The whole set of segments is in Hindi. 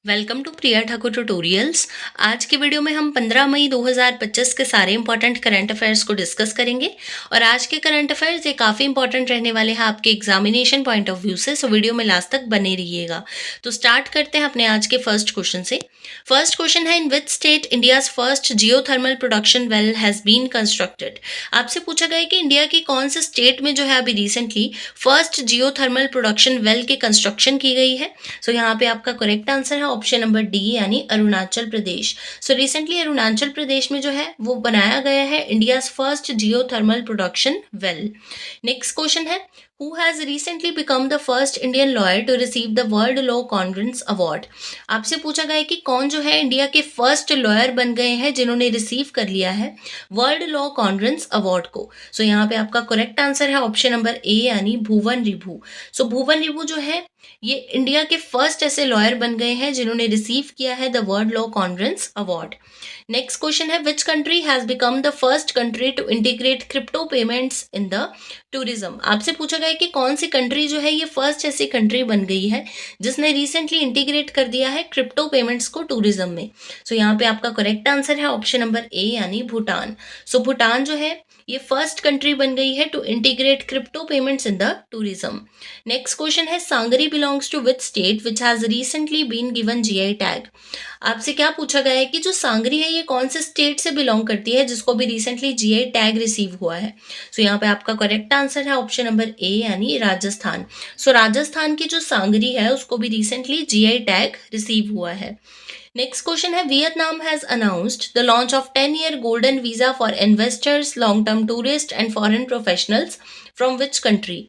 Welcome to Priya Thakur tutorials. आज के वीडियो में हम 15 मई 2025 के सारे इंपॉर्टेंट करंट अफेयर्स को डिस्कस करेंगे और आज के करंट अफेयर्स ये काफ़ी इंपॉर्टेंट रहने वाले हैं आपके एग्जामिनेशन पॉइंट ऑफ व्यू से, सो वीडियो में लास्ट तक बने रहिएगा। तो स्टार्ट करते हैं अपने आज के फर्स्ट क्वेश्चन से। फर्स्ट क्वेश्चन है, in which state India's first geothermal production well has been constructed. आपसे पूछा गया है कि इंडिया की कौन से स्टेट में जो है अभी recently first geothermal production well की कंस्ट्रक्शन की गई है। सो यहाँ पे आपका करेक्ट आंसर है ऑप्शन नंबर डी यानी अरुणाचल प्रदेश। सो रिसेंटली अरुणाचल प्रदेश में जो है वो बनाया गया है India's first geothermal production well. Next question है, who has recently become the first Indian lawyer to receive the World Law Conference Award। आपसे पूछा गया है कि कौन जो है इंडिया के फर्स्ट लॉयर बन गए हैं जिन्होंने रिसीव कर लिया है वर्ल्ड लॉ कॉन्फ्रेंस अवार्ड को। सो यहाँ पे आपका करेक्ट आंसर है ऑप्शन नंबर ए यानी भुवन रिभु। सो भुवन रिभु जो है ये इंडिया के फर्स्ट ऐसे लॉयर बन गए हैं जिन्होंने रिसीव किया है the world law conference award. Next question है, which country has become the first country to integrate crypto payments in the tourism. आपसे पूछा गया है कि कौन सी कंट्री जो है ये फर्स्ट ऐसी कंट्री बन गई है जिसने रिसेंटली इंटीग्रेट कर दिया है क्रिप्टो पेमेंट्स को टूरिज्म में। सो यहाँ पे आपका करेक्ट आंसर है ऑप्शन नंबर ए यानी भूटान। सो भूटान जो है ये फर्स्ट कंट्री बन गई है to integrate crypto payments in the tourism. Next question है, sangri belongs to which state which has recently been given GI tag. आपसे क्या पूछा गया है कि जो सांगरी है ये कौन से स्टेट से बिलोंग करती है जिसको भी रिसेंटली जीआई टैग रिसीव हुआ है। सो यहाँ पे आपका करेक्ट आंसर है ऑप्शन नंबर ए यानी राजस्थान। सो राजस्थान की जो सांगरी है उसको भी रिसेंटली जीआई टैग रिसीव हुआ है। नेक्स्ट क्वेश्चन है, Vietnam has announced the launch of 10-year golden visa for investors, long term tourist and foreign professionals from which country.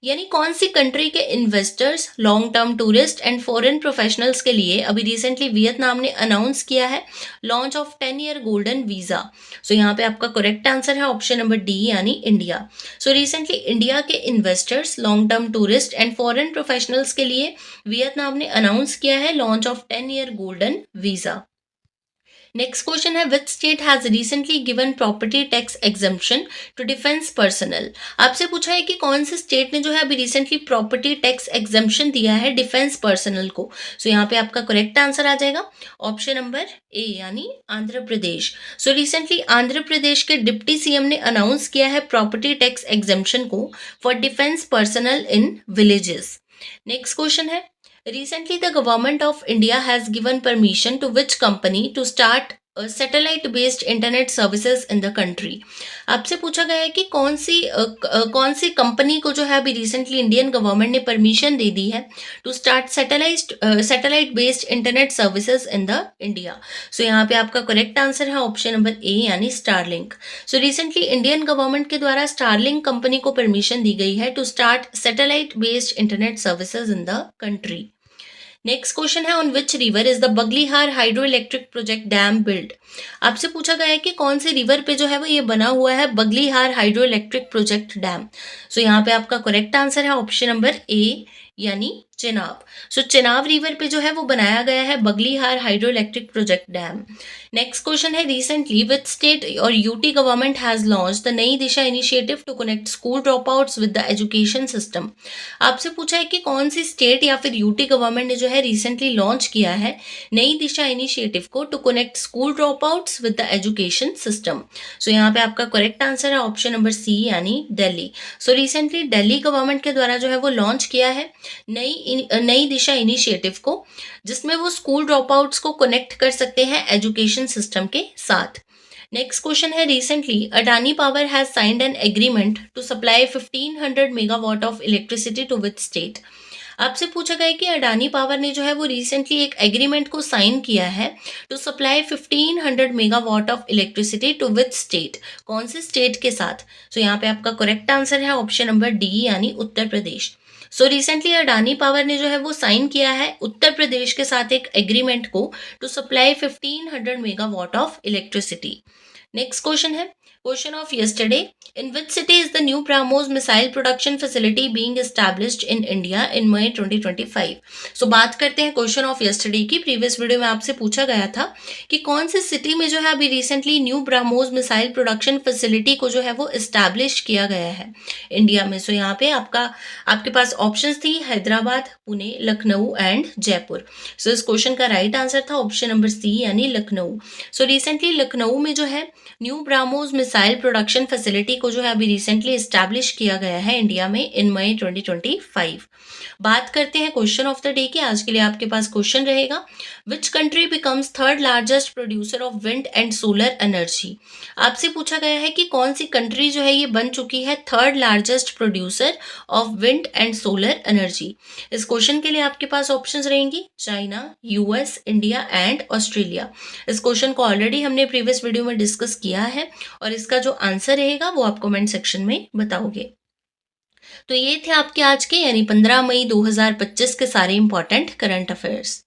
यानी कौन सी कंट्री के investors, long term tourist and foreign professionals के लिए अभी रिसेंटली वियतनाम ने अनाउंस किया है launch of 10-year golden visa. So यहाँ पे आपका करेक्ट आंसर है ऑप्शन नंबर डी यानी इंडिया। सो रिसेंटली इंडिया के investors, long term tourist and foreign professionals के लिए वियतनाम ने अनाउंस किया है launch of 10-year golden visa. Next question है, which state has recently given property tax exemption to defence personal. आपसे पूछा है कि कौन से स्टेट ने जो है अभी रिसेंटली प्रॉपर्टी टैक्स एग्जम्पशन दिया है डिफेंस पर्सनल को। सो यहाँ पे आपका करेक्ट आंसर आ जाएगा ऑप्शन नंबर ए यानी आंध्र प्रदेश। सो रिसेंटली आंध्र प्रदेश के डिप्टी सीएम ने अनाउंस किया है प्रॉपर्टी टैक्स एग्जम्पशन को for defence personal in villages. Next question है, recently the government of India has given permission to which company to start satellite based internet services in the country. आपसे पूछा गया है कि कौन सी कंपनी को जो है अभी रिसेंटली इंडियन गवर्नमेंट ने परमिशन दे दी है to start satellite based internet services in the India. So यहाँ पे आपका करेक्ट आंसर है ऑप्शन नंबर ए यानी Starlink. So recently Indian government के द्वारा स्टारलिंक कंपनी को परमिशन दी गई है to start satellite based internet services in the country. Next question है, on which river is the Baglihar hydro electric project dam build. आपसे पूछा गया है कि कौन से रिवर पे जो है वो ये बना हुआ है Baglihar hydro electric project dam. So यहाँ पे आपका करेक्ट आंसर है ऑप्शन नंबर ए यानी चेनाब। सो चेनाब रिवर पे जो है वो बनाया गया है Baglihar hydro electric project dam. Next question है, रिसेंटली विच स्टेट और UT government has launch the Nai Disha initiative to connect school dropouts with the education system. आपसे पूछा है कि कौन सी स्टेट या फिर यूटी गवर्नमेंट ने जो है रिसेंटली लॉन्च किया है नई दिशा इनिशिएटिव को to connect school dropouts with the education system. So यहाँ पे आपका करेक्ट आंसर है ऑप्शन नंबर सी यानी Delhi. So recently Delhi government के द्वारा जो है वो लॉन्च किया है नई दिशा इनिशिएटिव को जिसमें वो स्कूल ड्रॉप आउट्स को कनेक्ट कर सकते हैं एजुकेशन सिस्टम के साथ। नेक्स्ट क्वेश्चन है, recently Adani power has signed an agreement to supply 1500 megawatt of electricity to which state. आपसे पूछा गया है कि अडानी पावर ने जो है वो रिसेंटली एक एग्रीमेंट को साइन किया है to supply 1500 megawatt of electricity to which state, कौन से स्टेट के साथ। सो यहाँ पे आपका करेक्ट आंसर है ऑप्शन नंबर डी यानी Uttar Pradesh. So recently Adani power ने जो है वो साइन किया है उत्तर प्रदेश के साथ एक एग्रीमेंट को to supply 1500 megawatt of electricity. Next question है, question of yesterday, in which city is the new BrahMos missile production facility being established in India in May 2025। So बात करते हैं क्वेश्चन ऑफ यस्टरडे की। प्रीवियस वीडियो में आपसे पूछा गया था कि कौन सी सिटी में जो है अभी recently new BrahMos missile production facility को जो है वो एस्टैब्लिश किया गया है इंडिया में। सो यहाँ पे आपके पास ऑप्शंस थी हैदराबाद, पुणे, लखनऊ एंड जयपुर। सो इस क्वेश्चन का राइट आंसर था ऑप्शन नंबर सी यानी लखनऊ। सो रिसेंटली लखनऊ में जो है new BrahMos missile production facility को जो है अभी रिसेंटली एस्टैब्लिश किया गया है इंडिया में इन मई 2025। बात करते हैं क्वेश्चन ऑफ द डे की। आज के लिए आपके पास क्वेश्चन रहेगा, which country becomes third largest producer of wind and solar energy. आपसे पूछा गया है कि कौन सी कंट्री जो है ये बन चुकी है third largest producer of wind and solar energy. इस क्वेश्चन के लिए आपके पास ऑप्शंस रहेंगी China, US, India and Australia. इस क्वेश्चन को ऑलरेडी हमने प्रीवियस वीडियो में डिस्कस किया है और इसका जो आंसर रहेगा वो आप कमेंट सेक्शन में बताओगे। तो ये थे आपके आज के यानी 15 मई 2025 के सारे इंपॉर्टेंट करंट अफेयर्स।